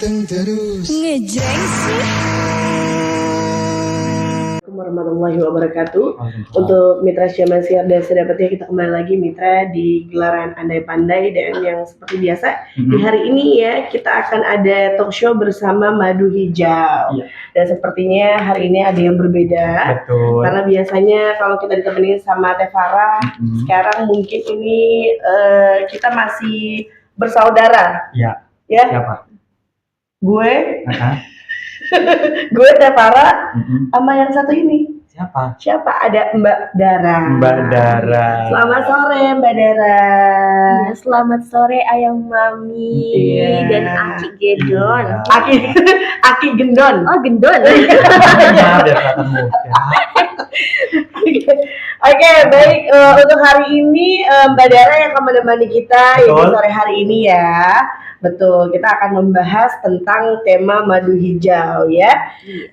ganteng terus. Ngejreng sih. Warahmatullahi wabarakatuh. Untuk Mitra Syamasiar dan Sedapat kita kembali lagi Mitra di gelaran Andai Pandai, dan yang seperti biasa di hari ini ya kita akan ada talk show bersama Madu Hijau. Dan sepertinya hari ini ada yang berbeda. Betul. Karena biasanya kalau kita ditemenin sama Teh Farah, sekarang mungkin ini kita masih bersaudara. Iya. Ya. Siapa? Gue Aha. gue Teh Farah sama yang satu ini. Siapa? Ada Mbak Dara. Mbak Dara. Selamat sore Mbak Dara. Ya, selamat sore Ayang Mami dan Aki Gendon. Aki Gendon. Oh, Gendon. Biar kelihatan muda. Oke, baik. Untuk hari ini Mbak Dara yang akan menemani kita di sore hari ini ya. Betul, kita akan membahas tentang tema madu hijau ya.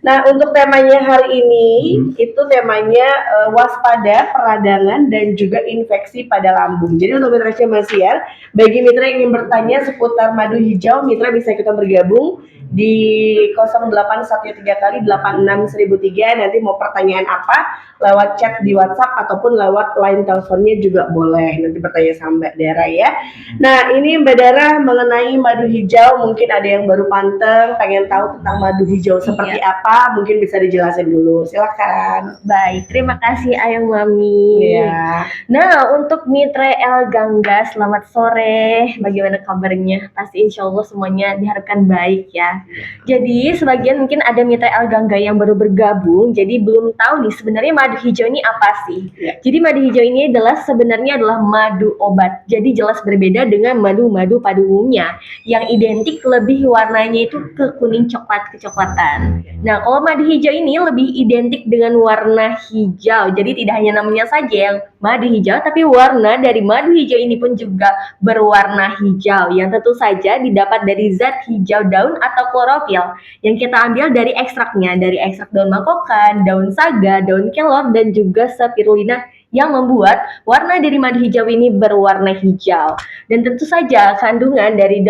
Nah, untuk temanya hari ini itu temanya waspada peradangan dan juga infeksi pada lambung. Jadi untuk Mitra Syamasiar, bagi Mitra yang ingin bertanya seputar madu hijau, Mitra bisa kita bergabung di 0813 kali 86003. Nanti mau pertanyaan apa, lewat chat di WhatsApp ataupun lewat line teleponnya juga boleh. Nanti bertanya sama Mbak Dara ya. Nah, ini Mbak Dara mengenai madu hijau, mungkin ada yang baru panteng, pengen tahu tentang madu hijau seperti apa, mungkin bisa dijelasin dulu. Silakan. Baik, terima kasih Ayang Mami. Iya. Nah, untuk Mitra El Gangga, selamat sore. Bagaimana kabarnya? Pasti insya Allah semuanya diharapkan baik ya. Jadi sebagian mungkin ada Mitra El Gangga yang baru bergabung, jadi belum tahu nih sebenarnya madu hijau ini apa sih? Jadi madu hijau ini sebenarnya adalah madu obat. Jadi jelas berbeda dengan madu-madu pada umumnya yang identik lebih warnanya itu ke kuning coklat kecoklatan. Nah, kalau madu hijau ini lebih identik dengan warna hijau. Jadi tidak hanya namanya saja yang madu hijau, tapi warna dari madu hijau ini pun juga berwarna hijau yang tentu saja didapat dari zat hijau daun atau klorofil yang kita ambil dari ekstraknya, dari ekstrak daun makokan, daun saga, daun kelor, dan juga spirulina yang membuat warna dari madu hijau ini berwarna hijau. Dan tentu saja kandungan dari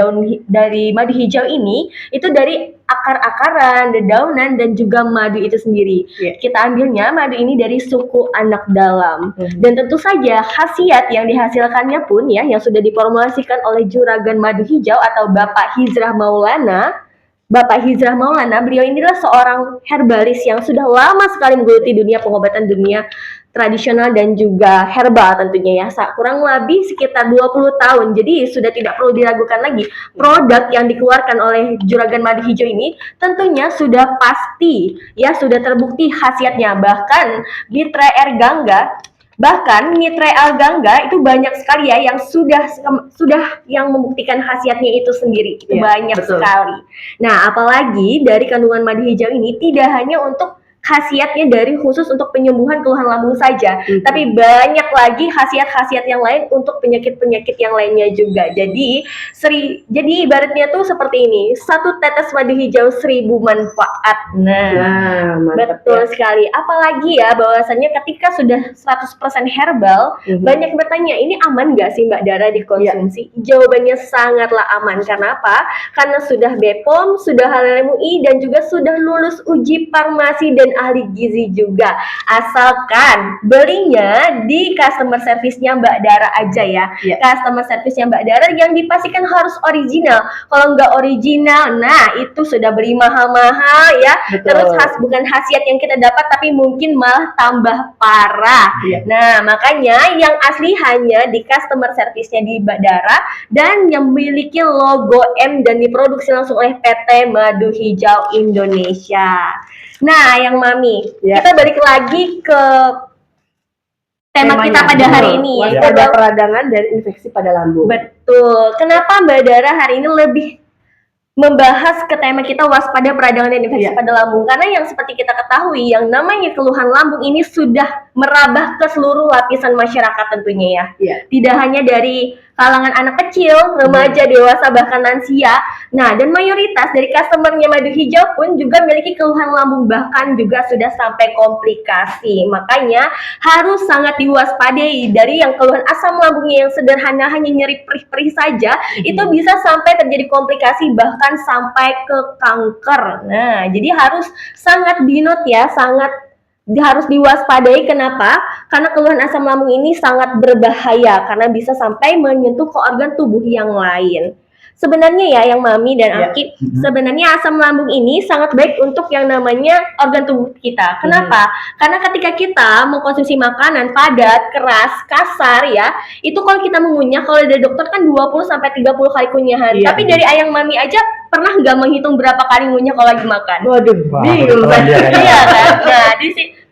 madu hijau ini itu dari akar-akaran, dedaunan, dan juga madu itu sendiri. Kita ambilnya madu ini dari suku anak dalam. Dan tentu saja khasiat yang dihasilkannya pun ya yang sudah diformulasikan oleh juragan madu hijau atau Bapak Hizrah Maulana. Beliau ini adalah seorang herbalis yang sudah lama sekali menggeluti dunia pengobatan dunia tradisional dan juga herbal tentunya ya. Kurang lebih sekitar 20 tahun. Jadi sudah tidak perlu diragukan lagi. Produk yang dikeluarkan oleh juragan madu hijau ini tentunya sudah pasti ya, sudah terbukti khasiatnya. Bahkan Mitra El Gangga itu banyak sekali ya yang sudah yang membuktikan khasiatnya itu sendiri. Itu banyak sekali. Nah, apalagi dari kandungan madu hijau ini tidak hanya untuk khasiatnya dari khusus untuk penyembuhan keluhan lambung saja, tapi banyak lagi khasiat-khasiat yang lain untuk penyakit-penyakit yang lainnya juga. Jadi ibaratnya tuh seperti ini, satu tetes madu hijau 1000 manfaat. Nah, betul sekali. Apalagi ya bahwasannya ketika sudah 100% herbal, banyak bertanya, ini aman nggak sih Mbak Dara dikonsumsi? Jawabannya sangatlah aman. Karena apa? Karena sudah BPOM, sudah halal MUI, dan juga sudah lulus uji farmasi dan ahli gizi juga. Asalkan belinya di customer service-nya Mbak Dara aja ya. Customer service-nya Mbak Dara yang dipastikan harus original. Kalau nggak original, nah itu sudah beli mahal-mahal ya. Terus bukan khasiat yang kita dapat, tapi mungkin malah tambah parah. Nah, makanya yang asli hanya di customer service-nya di Mbak Dara dan yang memiliki logo M dan diproduksi langsung oleh PT Madu Hijau Indonesia. Nah, yang Mami, kita balik lagi ke tema kita pada hari ini, waspada peradangan dan infeksi pada lambung. Betul. Kenapa Mbak Dara hari ini lebih membahas ke tema kita waspada peradangan dan infeksi pada lambung? Karena yang seperti kita ketahui, yang namanya keluhan lambung ini sudah merambah ke seluruh lapisan masyarakat tentunya ya. Iya. Tidak hanya dari kalangan anak kecil, remaja, dewasa, bahkan lansia. Nah, dan mayoritas dari customernya Madu Hijau pun juga memiliki keluhan lambung, bahkan juga sudah sampai komplikasi. Makanya harus sangat diwaspadai dari yang keluhan asam lambungnya yang sederhana hanya nyeri perih-perih saja, itu bisa sampai terjadi komplikasi bahkan sampai ke kanker. Nah, jadi harus sangat dinot ya, sangat harus diwaspadai. Kenapa? Karena keluhan asam lambung ini sangat berbahaya karena bisa sampai menyentuh ke organ tubuh yang lain. Sebenarnya ya yang Mami dan Ya. Aki, sebenarnya asam lambung ini sangat baik untuk yang namanya organ tubuh kita. Kenapa? Karena ketika kita mengkonsumsi makanan padat, keras, kasar ya, itu kalau kita mengunyah, kalau dari dokter kan 20 sampai 30 kali kunyahan. Iya. Tapi dari ayang Mami aja pernah nggak menghitung berapa kali ngunyah kalau lagi makan? Waduh, Wah, bingung kebetulan dia kayaknya. Iya kan?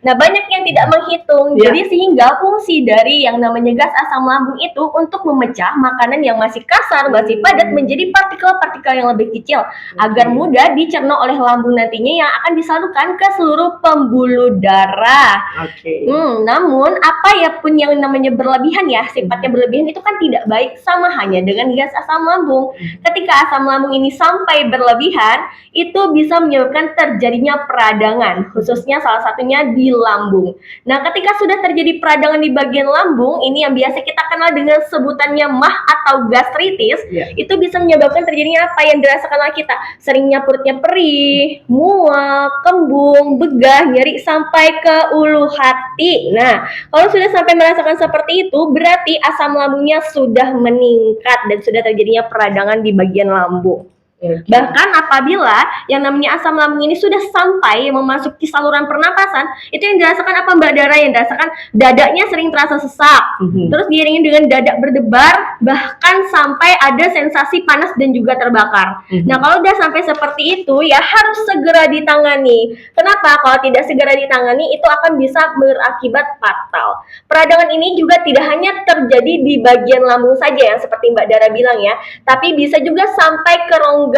Nah, banyak yang tidak menghitung. Iya. Jadi sehingga fungsi dari yang namanya gas asam lambung itu untuk memecah makanan yang masih kasar, masih padat menjadi partikel-partikel yang lebih kecil agar mudah dicerna oleh lambung nantinya yang akan disalurkan ke seluruh pembuluh darah. Oke. Namun apa ya pun yang namanya berlebihan ya, sifatnya berlebihan itu kan tidak baik, sama hanya dengan gas asam lambung. Ketika asam lambung ini sampai berlebihan, itu bisa menyebabkan terjadinya peradangan, khususnya salah satunya di lambung. Nah, ketika sudah terjadi peradangan di bagian lambung, ini yang biasa kita kenal dengan sebutannya MAH atau gastritis, Iya. itu bisa menyebabkan terjadinya apa yang dirasakan oleh kita. Seringnya perutnya perih, mual, kembung, begah, nyeri sampai ke ulu hati. Nah, kalau sudah sampai merasakan seperti itu, berarti asam lambungnya sudah meningkat dan sudah terjadinya peradangan di bagian lambung. Bahkan apabila yang namanya asam lambung ini sudah sampai memasuki saluran pernapasan, itu yang dirasakan apa Mbak Dara? Yang dirasakan dadanya sering terasa sesak, terus diiringi dengan dada berdebar, bahkan sampai ada sensasi panas dan juga terbakar. Nah, kalau udah sampai seperti itu ya harus segera ditangani. Kenapa? Kalau tidak segera ditangani itu akan bisa berakibat fatal. Peradangan ini juga tidak hanya terjadi di bagian lambung saja yang seperti Mbak Dara bilang ya, tapi bisa juga sampai ke rongga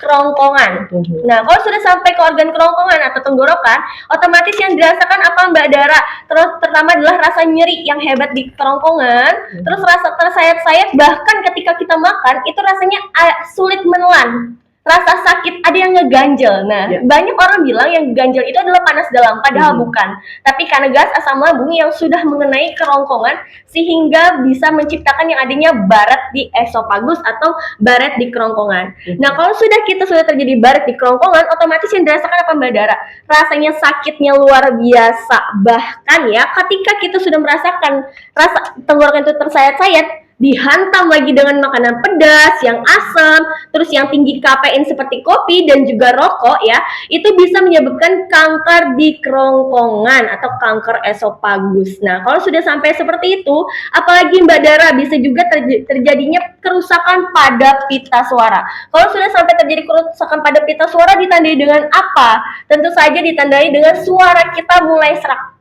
kerongkongan. Nah, kalau sudah sampai ke organ kerongkongan atau tenggorokan, otomatis yang dirasakan apa Mbak Dara? Terus pertama adalah rasa nyeri yang hebat di kerongkongan, terus rasa tersayat-sayat, bahkan ketika kita makan itu rasanya sulit menelan. Rasa sakit, ada yang ngeganjel. Nah, banyak orang bilang yang ganjel itu adalah panas dalam, padahal bukan. Tapi karena gas asam lambung yang sudah mengenai kerongkongan sehingga bisa menciptakan yang adanya baret di esofagus atau baret di kerongkongan. Nah, kalau kita sudah terjadi baret di kerongkongan, otomatis yang dirasakan apa Mbak Dara? Rasanya sakitnya luar biasa. Bahkan ya, ketika kita sudah merasakan rasa tenggorokan itu tersayat-sayat, dihantam lagi dengan makanan pedas, yang asam, terus yang tinggi kafein seperti kopi dan juga rokok ya, itu bisa menyebabkan kanker di kerongkongan atau kanker esofagus. Nah, kalau sudah sampai seperti itu, apalagi Mbak Dara, bisa juga terjadinya kerusakan pada pita suara. Kalau sudah sampai terjadi kerusakan pada pita suara ditandai dengan apa? Tentu saja ditandai dengan suara kita mulai serak,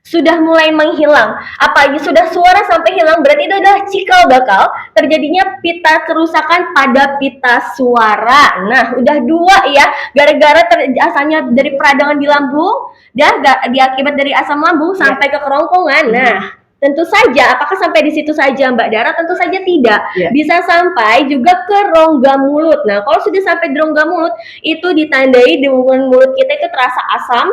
sudah mulai menghilang. Apalagi sudah suara sampai hilang, berarti itu adalah cikal bakal terjadinya kerusakan pada pita suara. Nah, udah dua ya, gara-gara asalnya dari peradangan di lambung dan diakibat dari asam lambung sampai ke kerongkongan. Nah, tentu saja, apakah sampai di situ saja Mbak Dara? Tentu saja tidak. Bisa sampai juga ke rongga mulut. Nah, kalau sudah sampai di rongga mulut, itu ditandai dengan mulut kita itu terasa asam,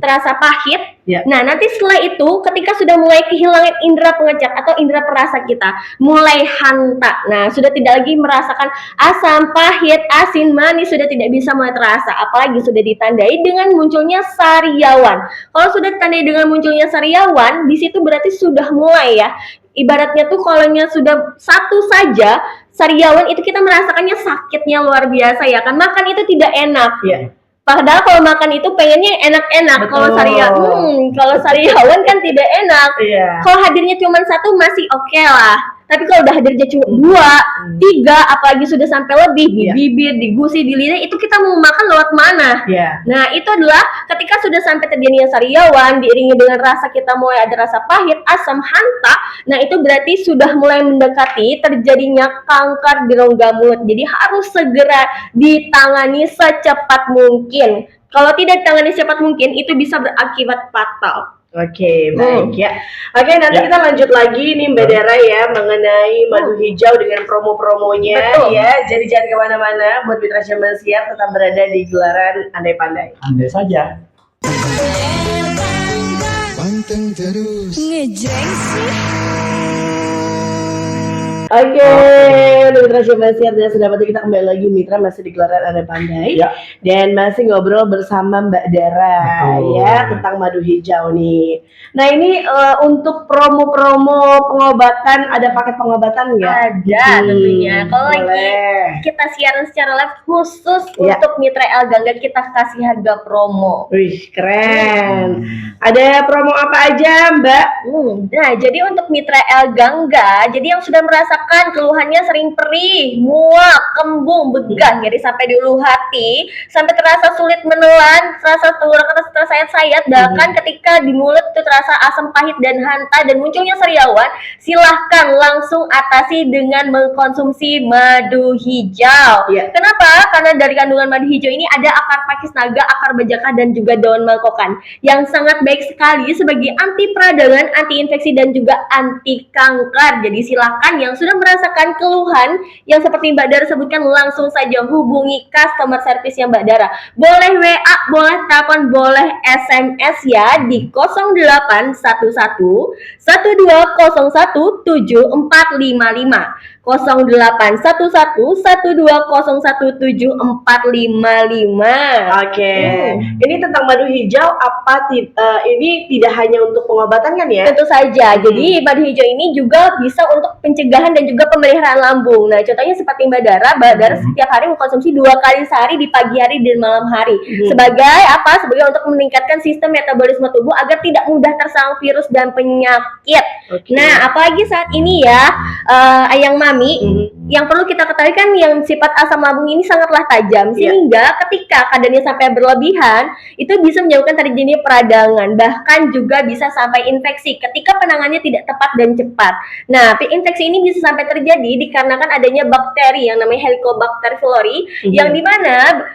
terasa pahit. Nah, nanti setelah itu, ketika sudah mulai kehilangan indera pengecak atau indera perasa kita, mulai hanta. Nah, sudah tidak lagi merasakan asam, pahit, asin, manis, sudah tidak bisa mulai terasa. Apalagi sudah ditandai dengan munculnya sariawan. Kalau sudah ditandai dengan munculnya sariawan, di situ berarti sudah mulai ya. Ibaratnya tuh kalau sudah satu saja sariawan itu kita merasakannya sakitnya luar biasa ya kan. Makan itu tidak enak. Padahal kalau makan itu pengennya enak-enak. Kalau sariawan kan tidak enak. Kalau hadirnya cuma satu masih oke lah. Tapi kalau udah hadirnya cuma 2, 3, apalagi sudah sampai lebih di bibir, di gusi, di lidah, itu kita mau makan lewat mana? Nah, itu adalah ketika sudah sampai terjadinya sariawan, diiringi dengan rasa kita mulai ada rasa pahit, asam, hanta. Nah, itu berarti sudah mulai mendekati terjadinya kanker di rongga mulut. Jadi harus segera ditangani secepat mungkin. Kalau tidak ditangani secepat mungkin, itu bisa berakibat fatal. Oke, baik ya. Oke, nanti kita lanjut lagi nih Mbak Dara ya mengenai madu hijau dengan promo-promonya Betul. ya. Jadi jangan kemana-mana, buat Mitra Jaman Siar tetap berada di gelaran Andai Pandai. Andai saja. Panteng terus. Ngejreng sih. Oke, Mitra Jaman Siar dan sahabat kita kembali lagi Mitra masih di gelaran Andai Pandai Ya. dan masih ngobrol bersama Mbak Dara Betul. ya tentang madu hijau nih. Nah ini untuk promo-promo pengobatan, ada paket pengobatan nggak? Ada tentunya. Kalau lagi boleh. kita siaran secara live khusus Ya. untuk Mitra El Gangga kita kasih harga promo. Wih, keren. Ada promo apa aja, Mbak? Nah, jadi untuk Mitra El Gangga, jadi yang sudah merasakan keluhannya sering perih, mual, kembung, begah, nyeri sampai di ulu hati, sampai terasa sulit menelan, terasa tenggorokan terasa sayat-sayat, bahkan ketika di mulut itu terasa asam pahit dan hanta dan munculnya sariawan, silahkan langsung atasi dengan mengkonsumsi madu hijau. Iya. Kenapa? Karena dari kandungan madu hijau ini ada akar pakis naga, akar bejaka, dan juga daun mangkokan yang sangat baik sekali sebagai anti peradangan, anti infeksi, dan juga anti kanker. Jadi silakan yang sudah merasakan keluhan yang seperti Mbak Dara sebutkan langsung saja hubungi customer service yang Mbak Dara. Boleh WA, boleh telepon, boleh SMS ya di 0811 1201 7455. 0811 1201 7455. Oke. Ini tentang madu hijau apa ini tidak hanya untuk pengobatan kan ya? Tentu saja. Jadi madu hijau ini juga bisa untuk pencegahan dan juga pemeliharaan lambung. Nah, contohnya seperti Mbak Dara setiap hari mengkonsumsi 2 kali sehari di pagi hari dan malam hari. Sebagai apa? Sebagai untuk meningkatkan sistem metabolisme tubuh agar tidak mudah terserang virus dan penyakit. Oke. Nah, apalagi saat ini ya, Ayang Mami, yang perlu kita ketahui kan yang sifat asam lambung ini sangatlah tajam, sehingga ketika kadarnya sampai berlebihan, itu bisa menyebabkan terjadinya peradangan, bahkan juga bisa sampai infeksi ketika penanganannya tidak tepat dan cepat. Nah, infeksi ini bisa sampai terjadi dikarenakan adanya bakteri yang namanya Helicobacter pylori, yang dimana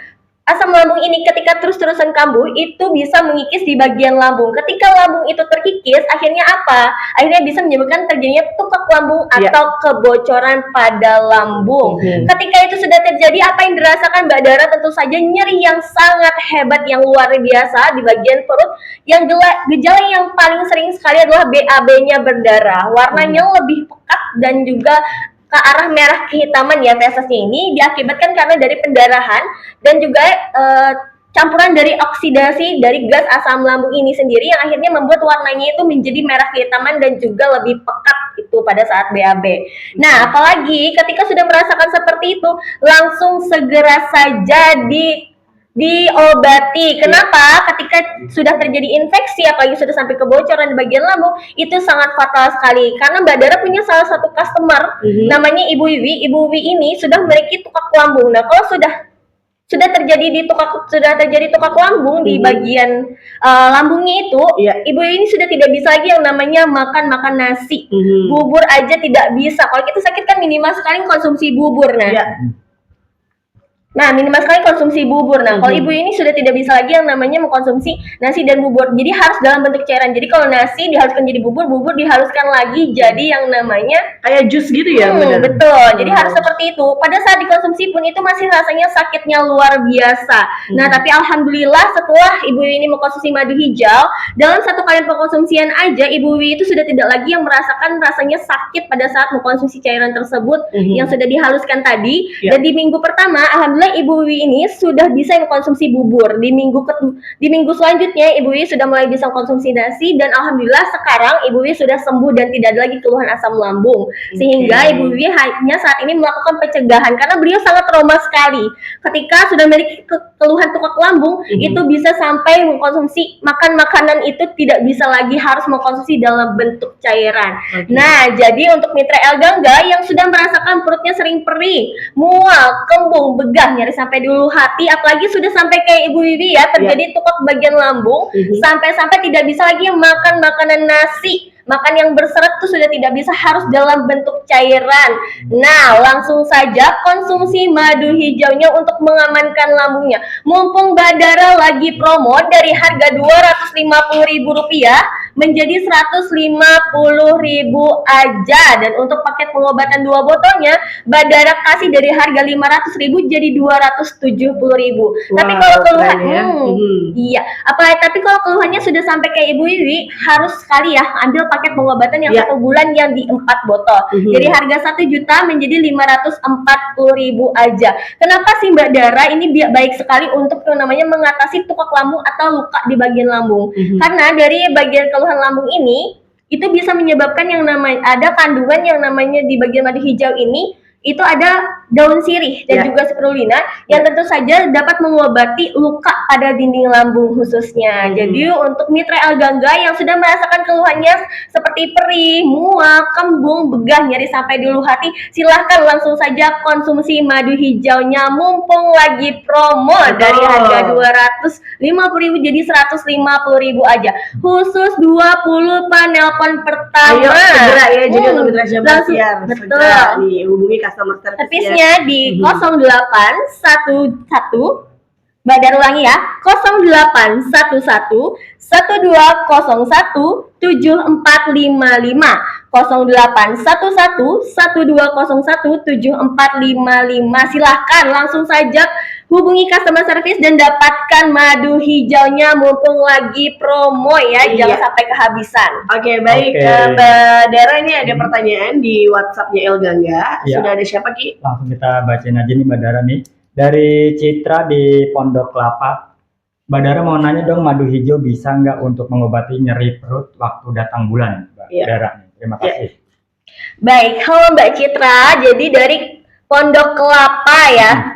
asam lambung ini ketika terus-terusan kambuh itu bisa mengikis di bagian lambung. Ketika lambung itu terkikis, akhirnya apa? Akhirnya bisa menyebabkan terjadinya tukak lambung atau kebocoran pada lambung. Ketika itu sudah terjadi, apa yang dirasakan Mbak Dara? Tentu saja nyeri yang sangat hebat, yang luar biasa di bagian perut. Yang gejala yang paling sering sekali adalah BAB-nya berdarah. Warnanya lebih pekat dan juga ke arah merah kehitaman ya, fesesnya ini diakibatkan karena dari pendarahan dan juga campuran dari oksidasi dari gas asam lambung ini sendiri yang akhirnya membuat warnanya itu menjadi merah kehitaman dan juga lebih pekat itu pada saat BAB. Nah, apalagi ketika sudah merasakan seperti itu, langsung segera saja diobati. Kenapa? Ketika sudah terjadi infeksi, apalagi sudah sampai kebocoran di bagian lambung, itu sangat fatal sekali. Karena Mbak Dara punya salah satu customer, namanya Ibu Wiwi. Ibu Wiwi ini sudah memiliki tukak lambung. Nah, kalau sudah terjadi tukak lambung di bagian lambungnya itu, Ibu ini sudah tidak bisa lagi yang namanya makan nasi. Bubur aja tidak bisa. Kalau kita sakit kan minimal sekali konsumsi bubur. Nah, minimal sekali konsumsi bubur. Nah, kalau ibu ini sudah tidak bisa lagi yang namanya mengkonsumsi nasi dan bubur. Jadi harus dalam bentuk cairan. Jadi kalau nasi dihaluskan jadi bubur, bubur dihaluskan lagi jadi yang namanya kayak jus gitu ya, benar. Betul. Jadi harus seperti itu. Pada saat dikonsumsi pun itu masih rasanya sakitnya luar biasa. Nah, tapi alhamdulillah setelah ibu ini mengkonsumsi madu hijau, dalam 1 kali pengkonsumsian aja ibu itu sudah tidak lagi yang merasakan rasanya sakit pada saat mengkonsumsi cairan tersebut yang sudah dihaluskan tadi. Dan di minggu pertama, alhamdulillah Ibu Wiwi ini sudah bisa mengkonsumsi bubur. Di minggu selanjutnya Ibu Wiwi sudah mulai bisa mengkonsumsi nasi dan alhamdulillah sekarang Ibu Wiwi sudah sembuh dan tidak ada lagi keluhan asam lambung. Sehingga Ibu Wiwi hanya saat ini melakukan pencegahan karena beliau sangat trauma sekali. Ketika sudah memiliki keluhan tukak lambung, itu bisa sampai mengkonsumsi makanan itu tidak bisa lagi, harus mengkonsumsi dalam bentuk cairan. Nah, jadi untuk Mitra El Gangga yang sudah merasakan perutnya sering perih, mual, kembung, begah, nyari sampai di ulu hati, apalagi sudah sampai kayak Ibu Wiwi ya, terjadi tukak bagian lambung, sampai-sampai tidak bisa lagi makan makanan nasi, makan yang berserat itu sudah tidak bisa, harus dalam bentuk cairan. Nah, langsung saja konsumsi madu hijaunya untuk mengamankan lambungnya. Mumpung Mbak Dara lagi promo dari harga Rp250.000 menjadi 150.000 aja. Dan untuk paket pengobatan 2 botolnya Mbak Dara kasih dari harga 500.000 jadi 270.000. Tapi Wow, kalau keluhan keren ya. iya, tapi kalau keluhannya sudah sampai kayak Ibu Wiwi, harus sekali ya ambil paket pengobatan yang Ya. 1 bulan yang di 4 botol. Dari harga 1 juta menjadi 540.000 aja. Kenapa sih Mbak Dara ini baik sekali untuk yang namanya mengatasi tukak lambung atau luka di bagian lambung? Karena dari bagian keluhan lambung ini itu bisa menyebabkan yang namanya ada kandungan yang namanya di bagian madu hijau ini itu ada daun sirih dan juga spirulina yang tentu saja dapat mengobati luka pada dinding lambung khususnya. Jadi untuk mitra L Gangga yang sudah merasakan keluhannya seperti perih, mual, kembung, begah, nyeri sampai di ulu hati, silahkan langsung saja konsumsi madu hijaunya mumpung lagi promo. Dari harga 250.000 jadi 150.000 aja. Khusus 20 penelpon pertama. Ayo segera ya, jadi untuk mitra Jabar langsung, Siar betul. segera nih hubungi customer service Servisnya di 0811 Mbak Dara ulangi ya, 0811 1201 7455 0811 1201 7455. Silahkan langsung saja hubungi customer service dan dapatkan madu hijaunya mumpung lagi promo ya, jangan sampai kehabisan. Oke, baik. Oke. Mbak Dara ini ada pertanyaan di WhatsApp-nya El Gangga. Ya. Sudah ada siapa Ki? Langsung kita bacain aja nih Mbak Dara nih. Dari Citra di Pondok Kelapa. Mbak Dara mau nanya dong, madu hijau bisa nggak untuk mengobati nyeri perut waktu datang bulan? Mbak Dara nih. Terima kasih. Baik, halo Mbak Citra. Jadi dari Pondok Kelapa ya.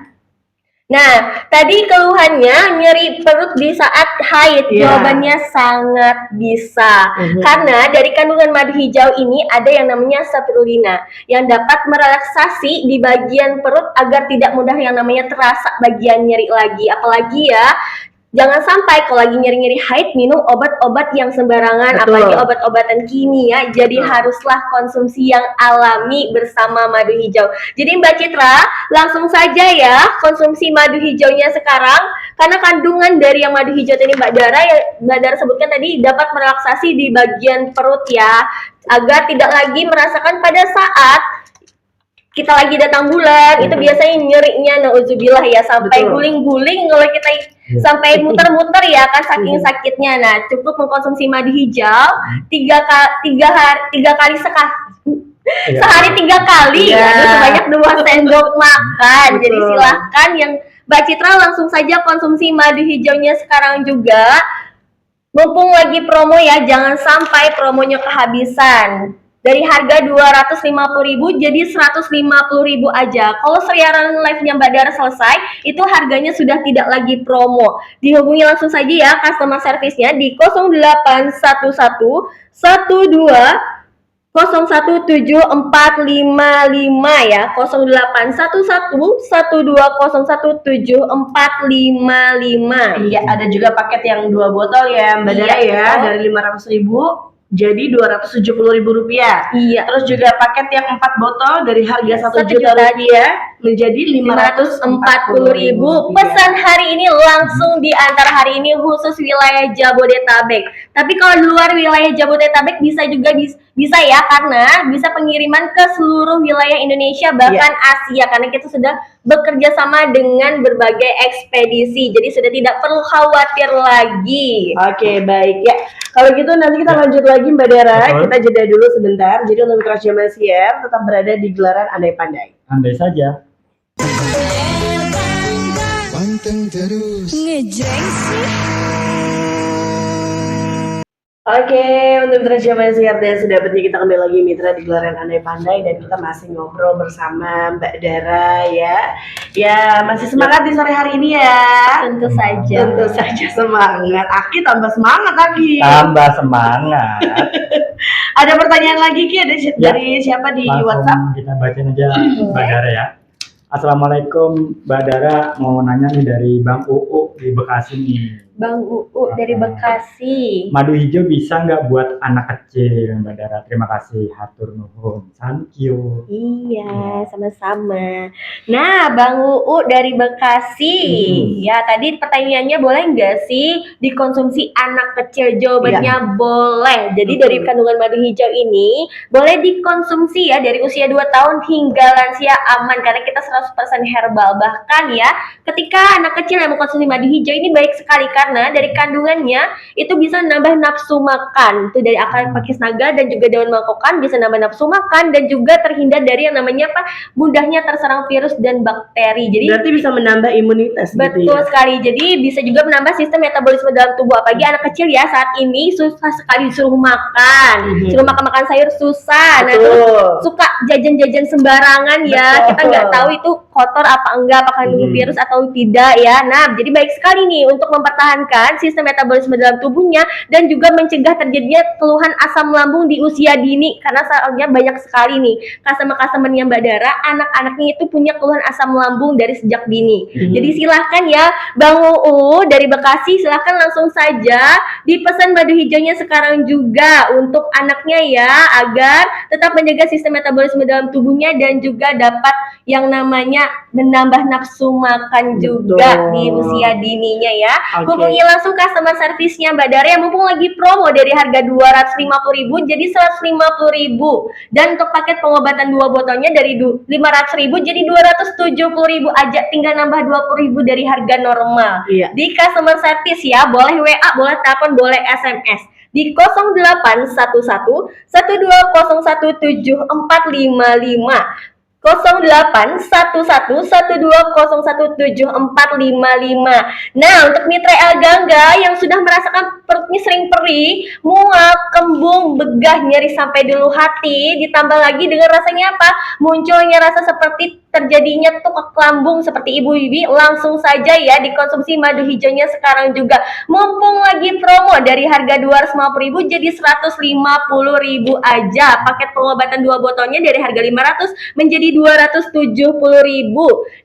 Nah, tadi keluhannya nyeri perut di saat haid. Jawabannya sangat bisa. Karena dari kandungan madu hijau ini ada yang namanya spirulina yang dapat merelaksasi di bagian perut agar tidak mudah yang namanya terasa bagian nyeri lagi. Apalagi ya, jangan sampai kalau lagi nyeri-nyeri haid minum obat-obat yang sembarangan, apalagi obat-obatan kimia. Jadi haruslah konsumsi yang alami bersama madu hijau. Jadi Mbak Citra, langsung saja ya konsumsi madu hijaunya sekarang, karena kandungan dari yang madu hijau tadi Mbak Dara sebutkan tadi dapat merelaksasi di bagian perut ya, agar tidak lagi merasakan pada saat kita lagi datang bulan itu biasanya nyerinya nauzubillah ya sampai guling-guling kalau kita sampai muter-muter ya kan saking sakitnya. Nah, cukup mengkonsumsi madu hijau tiga kali sehari 3 kali sebanyak 2 sendok makan. Jadi silahkan yang Mbak Citra langsung saja konsumsi madu hijaunya sekarang juga mumpung lagi promo ya, jangan sampai promonya kehabisan. Dari harga 250.000 jadi 150.000 aja. Kalau siaran live-nya Mbak Dara selesai, itu harganya sudah tidak lagi promo. Dihubungi langsung saja ya customer service-nya di 0811 12 017455 ya, 0811 12017455. Iya, ada juga paket yang 2 botol ya Mbak Dara ya, dari 500.000 jadi 270.000 rupiah. Iya. Terus juga paket yang 4 botol dari harga 1 juta rupiah menjadi 540.000. Pesan hari ini langsung diantar hari ini khusus wilayah Jabodetabek. Tapi kalau di luar wilayah Jabodetabek bisa juga bisa ya, karena bisa pengiriman ke seluruh wilayah Indonesia bahkan Asia, karena kita sudah bekerja sama dengan berbagai ekspedisi. Jadi sudah tidak perlu khawatir lagi. Oke, baik ya. Kalau gitu nanti kita lanjut lagi Mbak Dara. Kita jeda dulu sebentar. Jadi untuk Mitra Jabar Siar tetap berada di gelaran Andai Pandai. Andai saja. Panteng terus. Ngejreng sih. Oke, untuk Mitra Jabar Siar dan sedapat kita kembali lagi Mitra di gelaran Andai Pandai, dan kita masih ngobrol bersama Mbak Dara ya. Ya, masih semangat di sore hari ini ya. Tentu saja. Tentu saja semangat. Aki tambah semangat Aki. Tambah semangat. Ada pertanyaan lagi Ki, ada dari siapa di Langsung WhatsApp? kita bacain aja Mbak Dara ya. Assalamualaikum Mbak Dara, mau nanya nih dari Bang UU di Bekasi nih. Bang Uu dari Bekasi. Madu hijau bisa nggak buat anak kecil, Mbak Dara? Terima kasih, hatur nuhun, thank you. Iya, sama-sama. Nah, Bang Uu dari Bekasi. Ya, tadi pertanyaannya boleh nggak sih dikonsumsi anak kecil? Jawabannya boleh. Jadi dari kandungan madu hijau ini boleh dikonsumsi ya dari usia 2 tahun hingga lansia aman karena kita 100% herbal. Bahkan ya, ketika anak kecil yang mengkonsumsi madu hijau ini baik sekali karena dari kandungannya itu bisa nambah nafsu makan. Itu dari akar pakis naga dan juga daun mangkokan bisa nambah nafsu makan dan juga terhindar dari yang namanya apa? Mudahnya terserang virus dan bakteri. Jadi Berarti bisa menambah imunitas betul gitu ya. sekali. Jadi bisa juga menambah sistem metabolisme dalam tubuh. Apalagi anak kecil ya saat ini susah sekali disuruh makan, suruh makan sayur susah. Nah, terus suka jajan-jajan sembarangan ya. Kita nggak tahu itu kotor apa enggak, apakah kandung virus atau tidak ya. Nah, jadi baik sekali nih untuk mempertahankan sistem metabolisme dalam tubuhnya dan juga mencegah terjadinya keluhan asam lambung di usia dini karena soalnya banyak sekali nih customer-customernya Mbak Dara, anak-anaknya itu punya keluhan asam lambung dari sejak dini. Jadi silahkan ya Bang Uu dari Bekasi, silahkan langsung saja dipesan madu hijaunya sekarang juga untuk anaknya ya, agar tetap menjaga sistem metabolisme dalam tubuhnya dan juga dapat yang namanya menambah nafsu makan juga di usia dininya ya. Hubungi langsung customer service-nya Mbak Dara yang mumpung lagi promo dari harga 250.000 jadi 150.000 dan untuk paket pengobatan 2 botolnya dari 500.000 jadi 270.000 aja, tinggal nambah 20.000 dari harga normal. Di customer service ya, boleh WA, boleh telepon, boleh SMS di 0811 1201 7455 081112017455. Nah, untuk mitra El Gangga yang sudah merasakan perutnya sering perih, mual, kembung, begah, nyeri sampai di ulu hati, ditambah lagi dengan rasanya apa? Munculnya rasa seperti terjadinya tukak lambung seperti ibu-ibu, langsung saja ya dikonsumsi madu hijaunya sekarang juga. Mumpung lagi promo dari harga 250.000 jadi 150.000 aja. Paket pengobatan 2 botolnya dari harga 500 menjadi 270.000.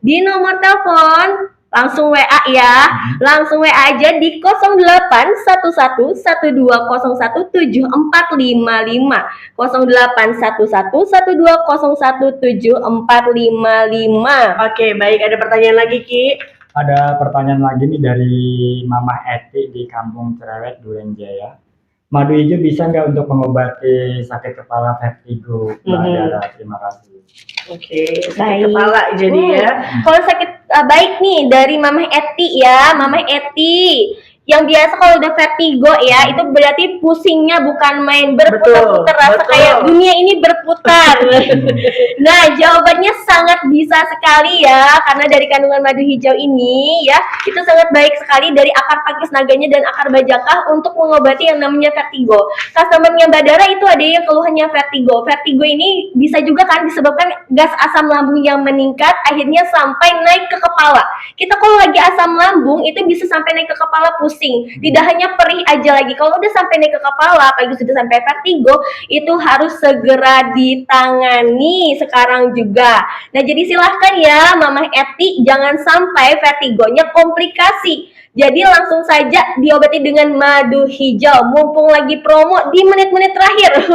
Di nomor telepon langsung WA ya, langsung WA aja di 081112017455 081112017455. Oke, baik, ada pertanyaan lagi Ki? Ada pertanyaan lagi nih dari Mama Eti di Kampung Cerewet, Duren Jaya. Madu hijau bisa nggak untuk mengobati sakit kepala vertigo, Mbak Dara? Terima kasih. Oke, sakit kepala jadi ya. Kalau sakit baik nih dari Mama Eti ya, Mama Eti. Yang biasa kalau udah vertigo ya, itu berarti pusingnya bukan main, berputar-putar, rasa kayak dunia ini berputar. Nah, jawabannya sangat bisa sekali ya, karena dari kandungan madu hijau ini ya, itu sangat baik sekali dari akar pakis naganya dan akar bajakah untuk mengobati yang namanya vertigo. Customernya Mbak Dara itu ada yang keluhannya vertigo. Vertigo ini bisa juga kan disebabkan gas asam lambung yang meningkat, akhirnya sampai naik ke kepala. Kita kalau lagi asam lambung itu bisa sampai naik ke kepala, pusing. Tidak hanya perih aja lagi, kalau udah sampai naik ke kepala, apalagi sudah sampai vertigo, itu harus segera ditangani sekarang juga. Nah, jadi silahkan ya Mama Eti, jangan sampai vertigonya komplikasi. Jadi langsung saja diobati dengan madu hijau, mumpung lagi promo di menit-menit terakhir.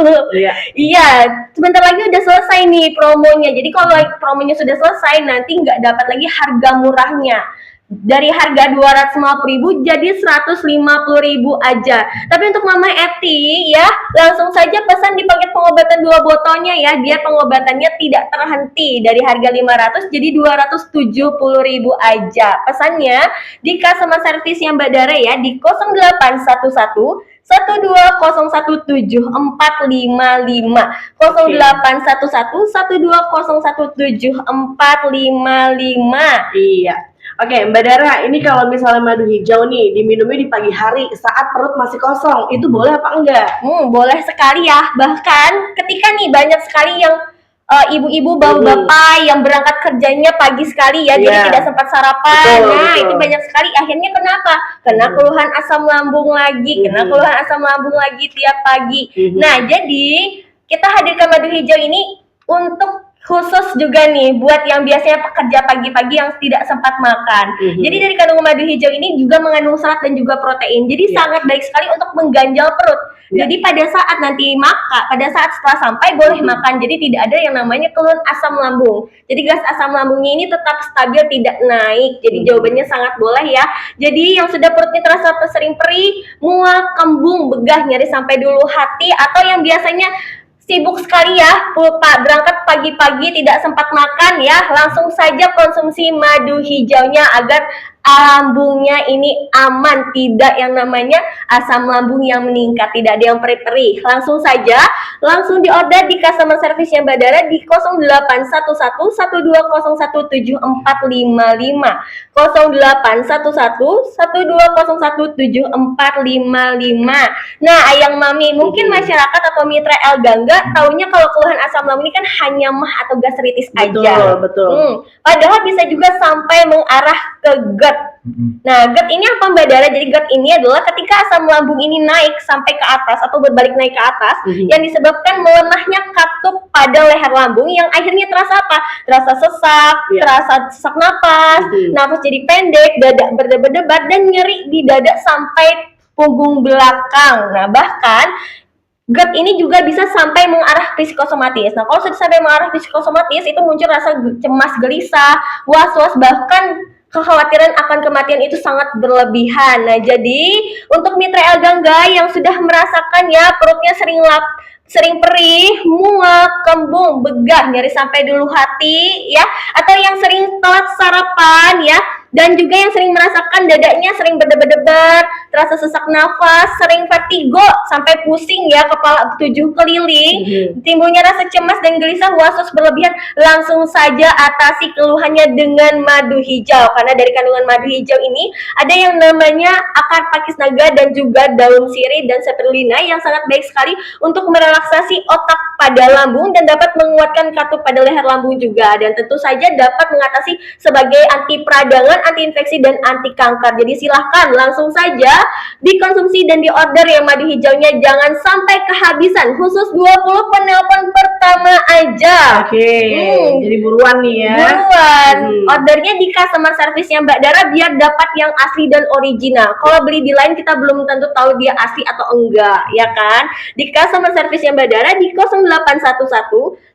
Iya, sebentar lagi udah selesai nih promonya. Jadi kalau promonya sudah selesai, nanti nggak dapat lagi harga murahnya. Dari harga 250.000 jadi 150.000 aja. Tapi untuk Mama Eti ya, langsung saja pesan di paket pengobatan 2 botolnya ya, biar pengobatannya tidak terhenti dari harga 500 jadi 270.000 aja. Pesannya di customer service yang Mbak Dara ya di 0811 12017455 0811 12017455. Iya. Oke, Mbak Dara, ini kalau misalnya madu hijau nih diminumnya di pagi hari saat perut masih kosong, itu boleh apa enggak? Boleh sekali ya. Bahkan ketika nih banyak sekali yang ibu-ibu, bapak yang berangkat kerjanya pagi sekali ya, jadi tidak sempat sarapan. Itu banyak sekali. Akhirnya kenapa? Kena keluhan asam lambung lagi, keluhan asam lambung lagi tiap pagi. Nah, jadi kita hadirkan madu hijau ini untuk khusus juga nih buat yang biasanya pekerja pagi-pagi yang tidak sempat makan. Jadi dari kandungan madu hijau ini juga mengandung serat dan juga protein. Jadi sangat baik sekali untuk mengganjal perut. Jadi pada saat nanti makan, pada saat setelah sampai boleh makan. Jadi tidak ada yang namanya keluhan asam lambung. Jadi gas asam lambungnya ini tetap stabil, tidak naik. Jadi jawabannya sangat boleh ya. Jadi yang sudah perutnya terasa sering perih, mual, kembung, begah, nyeri sampai dulu hati, atau yang biasanya sibuk sekali ya, Pak, berangkat pagi-pagi tidak sempat makan ya, langsung saja konsumsi madu hijaunya agar lambungnya ini aman, tidak yang namanya asam lambung yang meningkat, tidak ada yang perih-perih. Langsung saja, langsung diorder di customer service yang Badara di 0811-1201-7455, 0811-1201-7455. Nah, Ayang Mami, mungkin masyarakat atau mitra El Gangga taunya kalau keluhan asam lambung ini kan hanya mah atau gastritis aja. Betul. Padahal bisa juga sampai mengarah ke GERD. Nah, GERD ini apa Mbak Dara? Jadi GERD ini adalah ketika asam lambung ini naik sampai ke atas atau berbalik naik ke atas, yang disebabkan melemahnya katup pada leher lambung yang akhirnya terasa apa? Terasa sesak, terasa sesak napas, napas jadi pendek, dada berdebar-debar, dan nyeri di dada sampai punggung belakang. Nah, bahkan GERD ini juga bisa sampai mengarah psikosomatis. Nah, kalau sudah sampai mengarah psikosomatis, itu muncul rasa cemas, gelisah, was-was, bahkan kekhawatiran akan kematian itu sangat berlebihan. Nah, jadi untuk mitra El Gangga yang sudah merasakan ya perutnya sering perih, mual, kembung, begah, nyeri sampai dulu hati ya, atau yang sering telat sarapan ya, dan juga yang sering merasakan dadanya sering berdebar-debar, terasa sesak nafas, sering vertigo sampai pusing ya, kepala 7 keliling, timbulnya rasa cemas dan gelisah, was-was berlebihan, langsung saja atasi keluhannya dengan madu hijau. Karena dari kandungan madu hijau ini ada yang namanya akar pakis naga dan juga daun sirih dan spirulina yang sangat baik sekali untuk merelaksasi otak pada lambung dan dapat menguatkan katup pada leher lambung juga, dan tentu saja dapat mengatasi sebagai anti peradangan, anti infeksi, dan anti kanker. Jadi silahkan langsung saja dikonsumsi dan diorder yang madu hijaunya, jangan sampai kehabisan, khusus 20 penelpon pertama aja. Jadi buruan nih ya. Buruan. Ordernya di customer service-nya Mbak Dara biar dapat yang asli dan original. Kalau beli di lain kita belum tentu tahu dia asli atau enggak, ya kan? Di customer service-nya Mbak Dara di 0811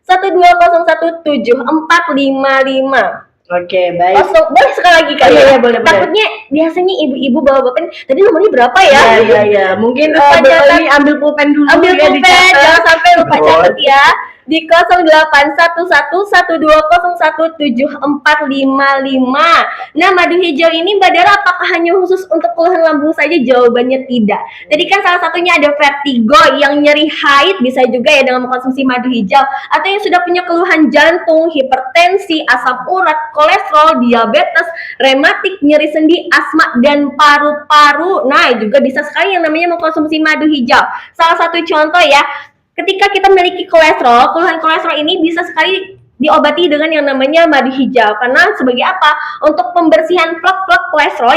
12017455. Oke, baik. Boleh sekali lagi kali ya? Boleh. Takutnya biasanya ibu-ibu bawa-bapak tadi nomornya berapa ya? Iya. Mungkin ini ambil pulpen dulu. Ambil pulpen, jangan sampai lupa catat ya. Di 0811-1201-7455. Nah, madu hijau ini Mbak Dara apakah hanya khusus untuk keluhan lambung saja? Jawabannya tidak. Tadi kan salah satunya ada vertigo, yang nyeri haid bisa juga ya dengan mengkonsumsi madu hijau, atau yang sudah punya keluhan jantung, hipertensi, asam urat, kolesterol, diabetes, rematik, nyeri sendi, asma, dan paru-paru. Nah, juga bisa sekali yang namanya mengkonsumsi madu hijau. Salah satu contoh ya, ketika kita memiliki kolesterol, keluhan kolesterol ini bisa sekali diobati dengan yang namanya madu hijau. Karena sebagai apa? Untuk pembersihan plak-plak kolesterol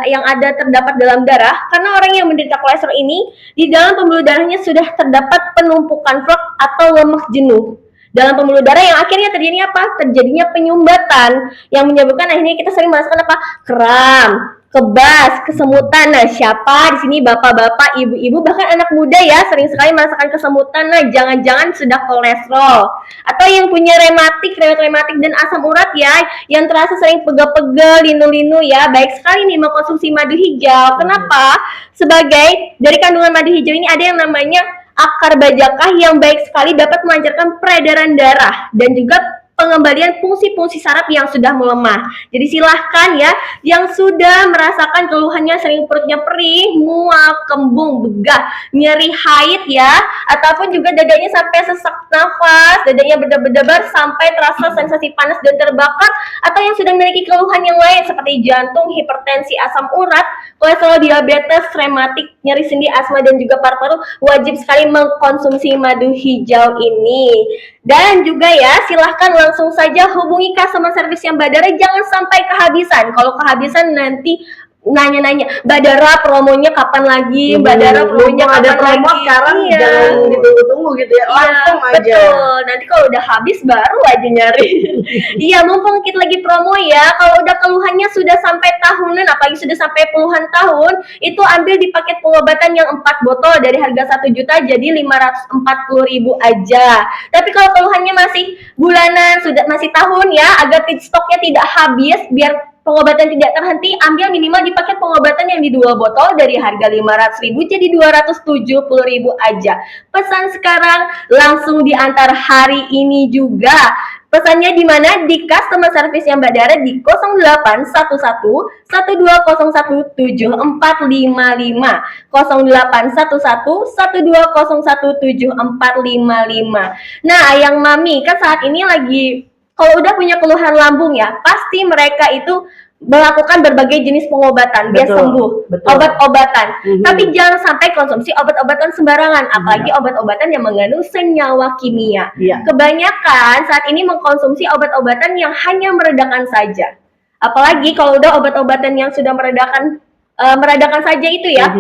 yang ada terdapat dalam darah. Karena orang yang menderita kolesterol ini di dalam pembuluh darahnya sudah terdapat penumpukan plak atau lemak jenuh dalam pembuluh darah, yang akhirnya terjadinya apa? Terjadinya penyumbatan yang menyebabkan akhirnya kita sering merasakan apa? Kram, kebas, kesemutan. Nah, siapa di sini bapak-bapak, ibu-ibu, bahkan anak muda ya sering sekali merasakan kesemutan. Nah, jangan-jangan sudah kolesterol, atau yang punya rematik dan asam urat ya, yang terasa sering pegel-pegel, linu-linu ya, baik sekali nih mengkonsumsi madu hijau. Kenapa? Sebagai dari kandungan madu hijau ini ada yang namanya akar bajakah yang baik sekali dapat melancarkan peredaran darah dan juga pengembalian fungsi-fungsi saraf yang sudah melemah. Jadi silahkan ya, yang sudah merasakan keluhannya sering perutnya perih, mual, kembung, begah, nyeri haid ya, ataupun juga dadanya sampai sesak nafas, dadanya berdebar-debar sampai terasa sensasi panas dan terbakar, atau yang sudah memiliki keluhan yang lain seperti jantung, hipertensi, asam urat, kolesterol, diabetes, rematik, nyeri sendi, asma, dan juga paru-paru, wajib sekali mengkonsumsi madu hijau ini. Dan juga ya, silahkan langsung saja hubungi customer service yang Mbak Dara, jangan sampai kehabisan. Kalau kehabisan nanti nanya-nanya, Badara promonya kapan lagi? Badara promonya Mumpung ada kapan promo lagi? sekarang Iya. jangan ditunggu-tunggu gitu ya, langsung aja. Betul. Nanti kalau udah habis baru aja nyari. Iya, mumpung kita lagi promo ya. Kalau udah keluhannya sudah sampai tahunan, apalagi sudah sampai puluhan tahun, itu ambil di paket pengobatan yang 4 botol dari harga 1 juta jadi 540.000 aja. Tapi kalau keluhannya masih bulanan, sudah masih tahun ya, agar stoknya tidak habis, biar pengobatan tidak terhenti, ambil minimal di paket pengobatan yang di 2 botol dari harga 500.000 jadi 270.000 aja. Pesan sekarang langsung diantar hari ini juga. Pesannya di mana? Di customer service yang Mbak Dara di 0811 1201 7455 0811 1201 7455. Nah, yang mami kan saat ini lagi kalau udah punya keluhan lambung ya, pasti mereka itu melakukan berbagai jenis pengobatan biar Betul, sembuh, betul. obat-obatan. Mhm. Tapi jangan sampai konsumsi obat-obatan sembarangan, apalagi obat-obatan yang mengandung senyawa kimia. Iya. Kebanyakan saat ini mengkonsumsi obat-obatan yang hanya meredakan saja. Apalagi kalau udah obat-obatan yang sudah meredakan saja itu ya.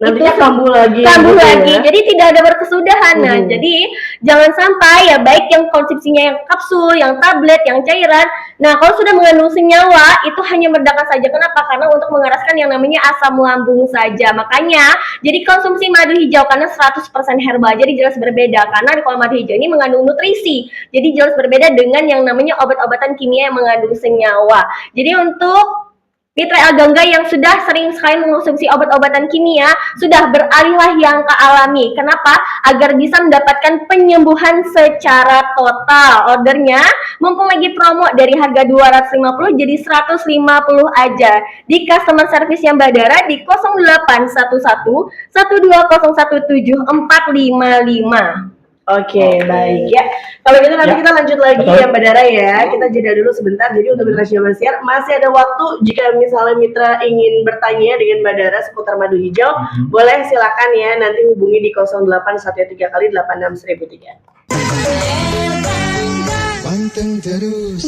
Nantinya Itu kambuh lagi. kambuh gitu lagi, ya. jadi tidak ada berkesudahan. Nah, jadi jangan sampai ya, baik yang konsumsinya yang kapsul, yang tablet, yang cairan. Nah, kalau sudah mengandung senyawa itu hanya meredakan saja. Kenapa? Karena untuk mengeraskan yang namanya asam lambung saja. Makanya jadi konsumsi madu hijau karena 100% herbal, jadi jelas berbeda. Karena kalau madu hijau ini mengandung nutrisi, jadi jelas berbeda dengan yang namanya obat-obatan kimia yang mengandung senyawa. Jadi untuk Mitra Gangga yang sudah sering sekali mengonsumsi obat-obatan kimia, sudah beralihlah yang ke alami. Kenapa? Agar bisa mendapatkan penyembuhan secara total. Ordernya, mumpung lagi promo dari harga 250 jadi 150 aja. Di customer service yang Mbak Dara di 0811 1201 7455. Oke, baik ya. Kalau gitu nanti Ya. kita lanjut lagi Betul. ya Mbak Dara ya. Kita jeda dulu sebentar. Jadi untuk Mitra Jaman Siar masih ada waktu jika misalnya Mitra ingin bertanya dengan Mbak Dara seputar madu hijau, boleh silakan ya nanti hubungi di 0813 kali 86.003. Panteng terus.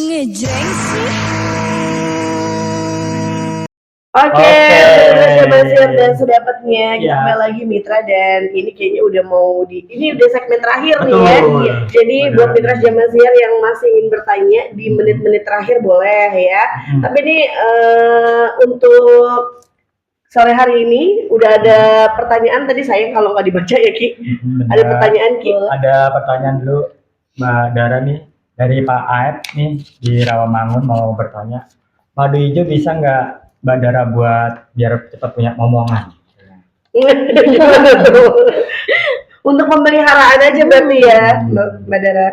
Oke, Mitra Jaman Siar dan sedapatnya kita Ya. kembali lagi Mitra, dan ini kayaknya udah mau ini udah segmen terakhir nih ya. Betul. Jadi Benar. buat Mitra Jaman Siar yang masih ingin bertanya di menit-menit terakhir boleh ya. Tapi ini untuk sore hari ini udah ada pertanyaan, tadi sayang kalau nggak dibaca ya Ki. Benar. Ada pertanyaan Ki. Ada pertanyaan dulu Mbak Dara nih dari Pak Aep nih di Rawamangun mau bertanya, madu hijau bisa nggak Mbak Dara buat biar cepat punya momongan? Untuk pemeliharaan aja berarti ya Mbak Dara.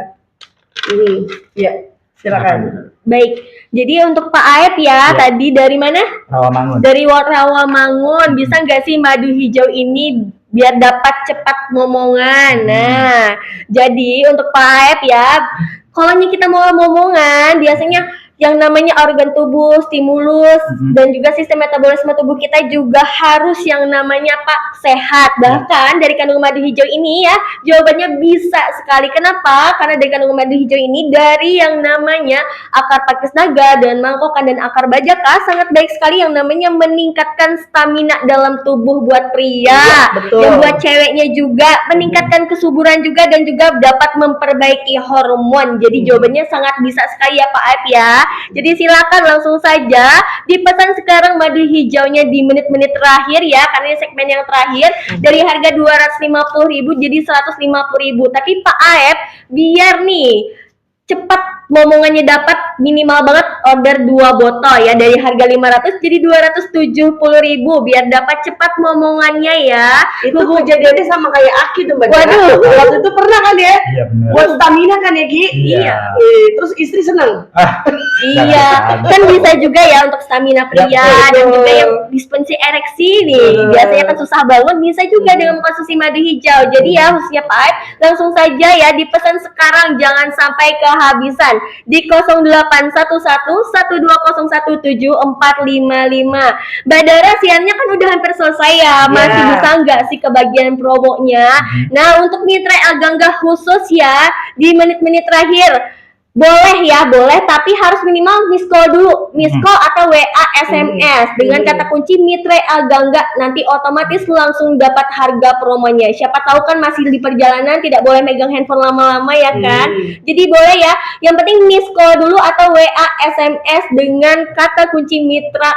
Ya, silakan. Baik, jadi untuk Pak Aep ya, tadi dari mana? Rawamangun. Dari Rawamangun, bisa nggak sih madu hijau ini biar dapat cepat momongan? Nah, jadi untuk Pak Aep ya, kalau kita mau momongan, biasanya yang namanya organ tubuh, stimulus, dan juga sistem metabolisme tubuh kita juga harus yang namanya Pak sehat. Bahkan dari kandungan madu hijau ini ya, jawabannya bisa sekali. Kenapa? Karena dari kandungan madu hijau ini dari yang namanya akar pakis naga dan mangkokan dan akar bajaka sangat baik sekali yang namanya meningkatkan stamina dalam tubuh buat pria. Betul. Yang buat ceweknya juga meningkatkan kesuburan juga dan juga dapat memperbaiki hormon. Jadi jawabannya sangat bisa sekali ya Pak Aep ya. Jadi silakan langsung saja dipesan sekarang madu hijaunya di menit-menit terakhir ya, karena ini segmen yang terakhir dari harga 250.000 jadi 150.000. Tapi Pak Aep biar nih cepat momongannya dapat, minimal banget order 2 botol ya, dari harga 500 jadi 270.000 biar dapat cepat momongannya ya. Itu kejadiannya sama kayak Aki tuh Mbak Dara. Waduh. Waktu itu pernah kan ya? Iya benar. Buat stamina kan ya Ki? Iya. Terus istri seneng. Iya, kan bisa juga ya untuk stamina pria betul. dan juga yang dispensi ereksi nih. Biasanya kan susah bangun, bisa juga dengan mengkonsumsi madu hijau. Jadi ya khususnya Pak Aep, langsung saja ya dipesan sekarang, jangan sampai kehabisan di 0811 1201 7455. Mbak Dara, siarnya kan udah hampir selesai ya, masih bisa nggak sih ke bagian promonya? Nah, untuk Mitra Gangga khusus ya di menit-menit terakhir, Boleh ya, boleh, tapi harus minimal miss call dulu, miss call atau WA SMS dengan kata kunci Mitra El Gangga, nanti otomatis langsung dapat harga promonya. Siapa tahu kan masih di perjalanan, tidak boleh megang handphone lama-lama ya kan. Jadi boleh ya, yang penting miss call dulu atau WA SMS dengan kata kunci Mitra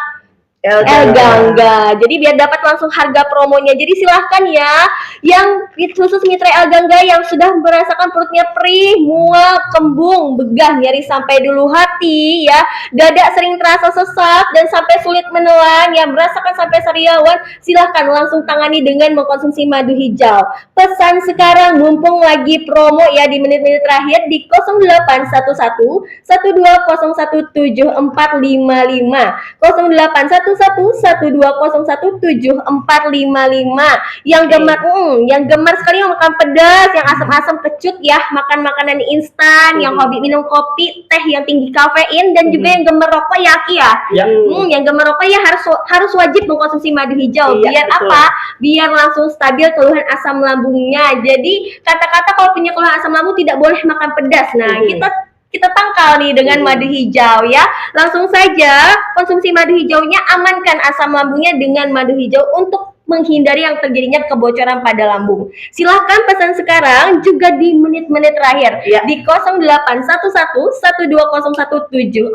El Gangga. Jadi biar dapat langsung harga promonya. Jadi silahkan ya, yang khusus Mitra El Gangga yang sudah merasakan perutnya perih, mual, kembung, begah, nyeri sampai dulu hati ya, dada sering terasa sesak dan sampai sulit menelan, yang merasakan sampai sariawan, silahkan langsung tangani dengan mengkonsumsi madu hijau. Pesan sekarang mumpung lagi promo ya di menit-menit terakhir di 0811 12017455 0811 12017455 yang gemar sekali yang makan pedas, yang asam-asam kecut ya, makan makanan instan, yang hobi minum kopi, teh yang tinggi kafein, dan juga yang gemar rokok ya Ki ya. Yang gemar rokok ya harus wajib mengkonsumsi madu hijau. Biar apa? Biar langsung stabil keluhan asam lambungnya. Jadi kata-kata kalau punya keluhan asam lambung tidak boleh makan pedas. Nah, kita tangkal nih dengan madu hijau ya. Langsung saja konsumsi madu hijaunya, amankan asam lambungnya dengan madu hijau untuk menghindari yang terjadinya kebocoran pada lambung. Silahkan pesan sekarang juga di menit-menit terakhir di 0811 12017455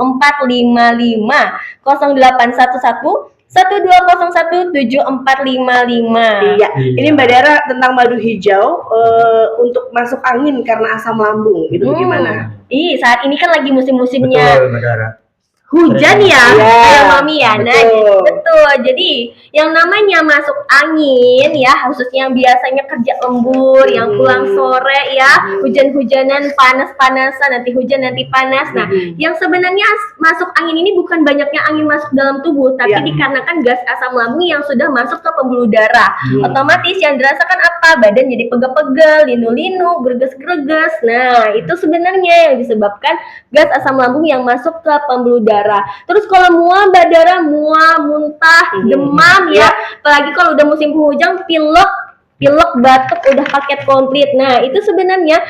0811 12017455. Iya. Ini Mbak Dara tentang madu hijau untuk masuk angin karena asam lambung. Itu gimana? Saat ini kan lagi musim-musimnya Betul, Mbak Dara. hujan ya, kayak Mami ya. Nah, Betul. Jadi yang namanya masuk angin ya, khususnya yang biasanya kerja lembur, yang pulang sore ya, hujan-hujanan, panas-panasan, nanti hujan nanti panas. Nah, yang sebenarnya masuk angin ini bukan banyaknya angin masuk dalam tubuh, tapi dikarenakan gas asam lambung yang sudah masuk ke pembuluh darah. Otomatis yang dirasakan apa? Badan jadi pegel-pegel, linu-linu, greges-greges. Nah, itu sebenarnya yang disebabkan gas asam lambung yang masuk ke pembuluh darah. Terus kalau mual, Mbak Dara, mual, muntah, demam ya, apalagi kalau udah musim penghujan, pilek, batuk, udah paket komplit. Nah, itu sebenarnya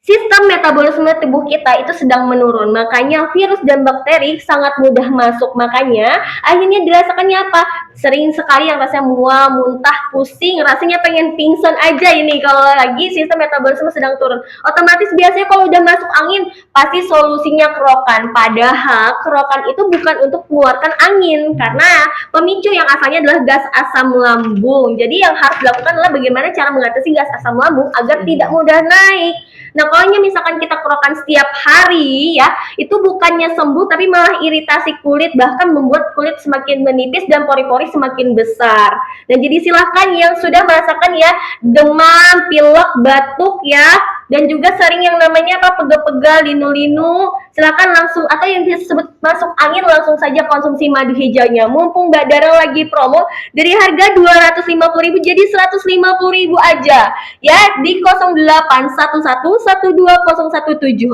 sistem metabolisme tubuh kita itu sedang menurun, makanya virus dan bakteri sangat mudah masuk. Makanya akhirnya dirasakannya apa? Sering sekali yang rasanya mual, muntah, pusing, rasanya pengen pingsan aja ini kalau lagi sistem metabolisme sedang turun. Otomatis biasanya kalau udah masuk angin pasti solusinya kerokan. Padahal kerokan itu bukan untuk mengeluarkan angin, karena pemicu yang asalnya adalah gas asam lambung. Jadi yang harus dilakukan adalah bagaimana cara mengatasi gas asam lambung agar tidak mudah naik. Nah, kalau misalkan kita kerokan setiap hari ya, itu bukannya sembuh tapi malah iritasi kulit, bahkan membuat kulit semakin menipis dan pori-pori semakin besar. Dan jadi silahkan yang sudah merasakan ya demam, pilek, batuk ya, dan juga sering yang namanya apa, pegel-pegel, linu-linu, silakan langsung, atau yang disebut masuk angin, langsung saja konsumsi madu hijaunya. Mumpung Mbak Dara lagi promo, dari harga 250.000 jadi 150.000 aja ya, di 0811 12017455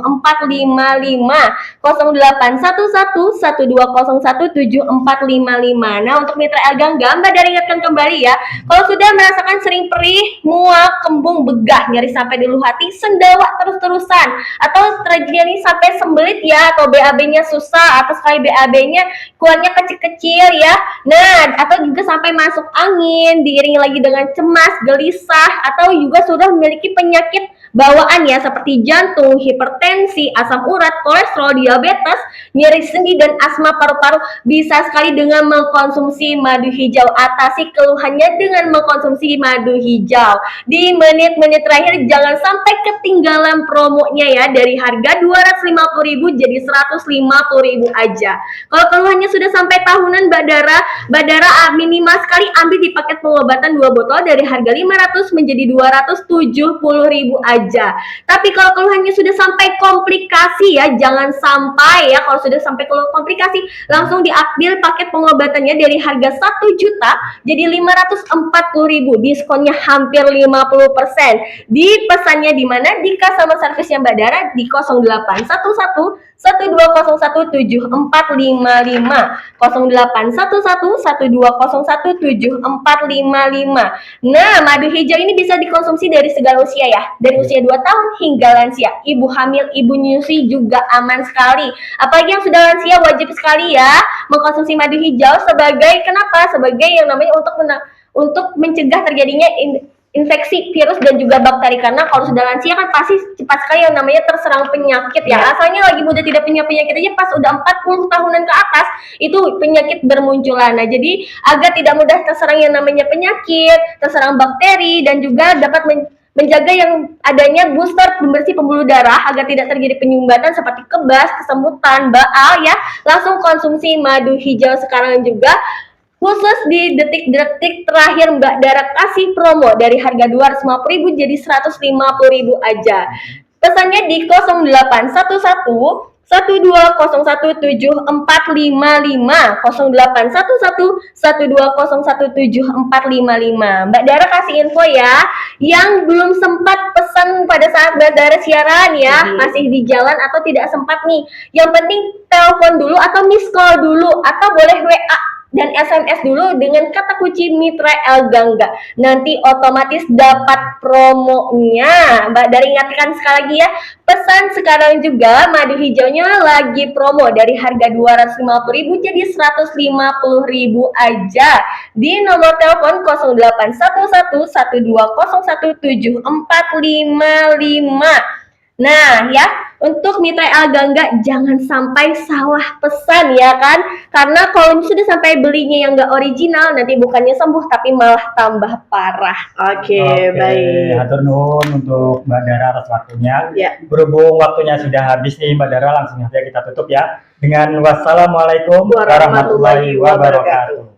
0811 12017455. Nah, untuk Mitra El Gangga, Mbak Dara ingatkan kembali ya, kalau sudah merasakan sering perih, mual, kembung, begah, nyeri sampai di ulu hati, sendawa terus-terusan, atau terjadi sampai sembelit ya, atau BAB-nya susah, atau sekali BAB-nya keluarnya kecil-kecil ya. Nah, atau juga sampai masuk angin, diiringi lagi dengan cemas, gelisah, atau juga sudah memiliki penyakit bawaan ya, seperti jantung, hipertensi, asam urat, kolesterol, diabetes, nyeri sendi, dan asma paru-paru, bisa sekali dengan mengkonsumsi madu hijau. Atasi keluhannya dengan mengkonsumsi madu hijau. Di menit-menit terakhir jangan sampai ketinggalan promonya ya, dari harga 250.000 jadi 150.000 aja. Kalau keluhannya sudah sampai tahunan, Mbak Dara minimal sekali ambil di paket pengobatan 2 botol dari harga 500 menjadi 270.000 aja. Tapi kalau keluhannya sudah sampai komplikasi ya, jangan sampai ya, kalau sudah sampai komplikasi langsung diambil paket pengobatannya dari harga 1 juta jadi 540.000, diskonnya hampir 50%. Di pesannya di mana? Di customer service-nya Mbak Dara di 0811 Nah, madu hijau ini bisa dikonsumsi dari segala usia ya, dari usia 2 tahun hingga lansia. Ibu hamil, ibu nyusui juga aman sekali. Apalagi yang sudah lansia wajib sekali ya mengkonsumsi madu hijau sebagai kenapa? Sebagai yang namanya untuk mencegah terjadinya infeksi virus dan juga bakteri, karena kalau sudah lansia kan pasti cepat sekali yang namanya terserang penyakit ya. Asalnya lagi muda tidak punya penyakit aja pas udah 40 tahunan ke atas itu penyakit bermunculan. Nah, jadi agar tidak mudah terserang yang namanya penyakit, terserang bakteri, dan juga dapat menjaga yang adanya booster pembersih pembuluh darah agar tidak terjadi penyumbatan seperti kebas, kesemutan, baal ya. Langsung konsumsi madu hijau sekarang juga. Khusus di detik-detik terakhir Mbak Dara kasih promo dari harga 250.000 jadi 150.000 aja. Pesannya di 0811 12017455 0811 12017455. Mbak Dara kasih info ya, yang belum sempat pesan pada saat Mbak Dara siaran ya, masih di jalan atau tidak sempat nih, yang penting telepon dulu atau miss call dulu atau boleh WA dan SMS dulu dengan kata kunci Mitra El Gangga. Nanti otomatis dapat promonya. Mbak Dara ingatkan sekali lagi ya, pesan sekarang juga madu hijaunya lagi promo dari harga 250.000 jadi 150.000 aja di nomor telepon 081112017455. Nah ya, untuk Mitra El Gangga jangan sampai salah pesan ya kan, karena kalau sudah sampai belinya yang nggak original nanti bukannya sembuh tapi malah tambah parah. Oke, baik. Hatur nuhun untuk Mbak Dara atas waktunya. Ya. Berhubung waktunya sudah habis nih Mbak Dara, langsung saja kita tutup ya dengan wassalamualaikum warahmatullahi wabarakatuh.